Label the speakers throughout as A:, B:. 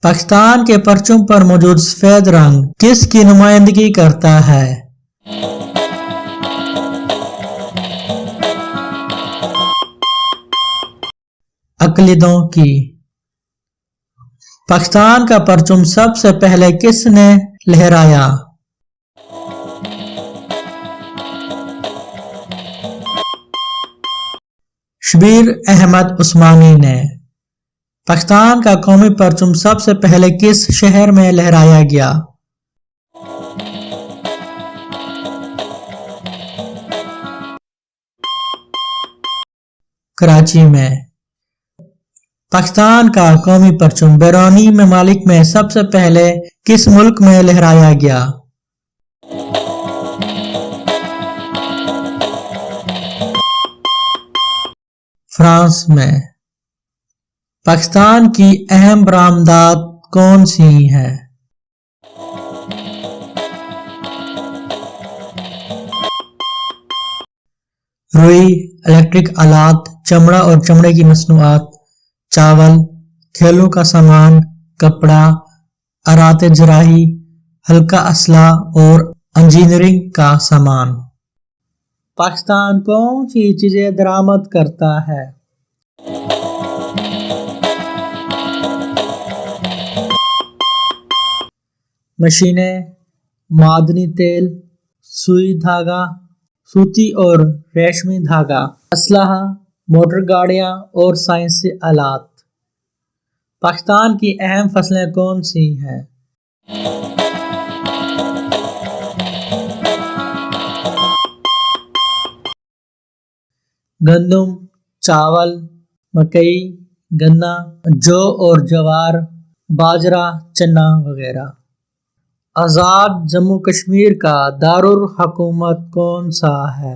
A: پاکستان کے پرچم پر موجود سفید رنگ کس کی نمائندگی کرتا ہے؟ اقلیتوں کی۔ پاکستان کا پرچم سب سے پہلے کس نے لہرایا؟ شبیر احمد عثمانی نے۔ پاکستان کا قومی پرچم سب سے پہلے کس شہر میں لہرایا گیا؟ کراچی میں۔ پاکستان کا قومی پرچم بیرونی ممالک میں سب سے پہلے کس ملک میں لہرایا گیا؟ فرانس میں۔ پاکستان کی اہم برآمدات کون سی ہیں؟ روئی، الیکٹرک آلات، چمڑا اور چمڑے کی مصنوعات، چاول، کھیلوں کا سامان، کپڑا، آلات جراحی، ہلکا اسلحہ اور انجینئرنگ کا سامان۔ پاکستان کون سی چیزیں درآمد کرتا ہے؟ مشینیں، معدنی تیل، سوئی دھاگا، سوتی اور ریشمی دھاگا، اسلحہ، موٹر گاڑیاں اور سائنسی آلات۔ پاکستان کی اہم فصلیں کون سی ہیں؟ گندم، چاول، مکئی، گنا، جو اور جوار، باجرہ، چنا وغیرہ۔ آزاد جموں کشمیر کا دارالحکومت کون سا ہے؟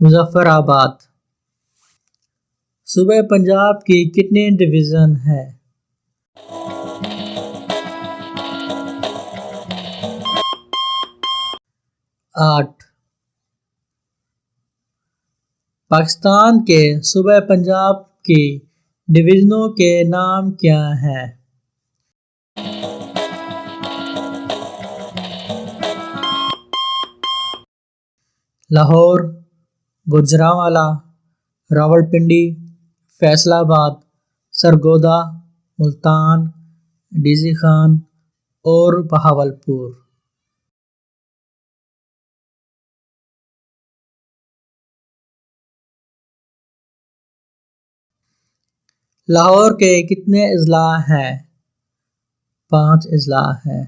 A: مظفر آباد۔ صوبہ پنجاب کی کتنی ڈویژن ہیں؟ 8۔ پاکستان کے صوبہ پنجاب کی ڈویژنوں کے نام کیا ہیں؟ لاہور، گوجرانوالا، راولپنڈی، فیصل آباد، سرگودا، ملتان، ڈیزی خان اور بہاولپور۔ لاہور کے کتنے اضلاع ہیں؟ 5 اضلاع ہیں۔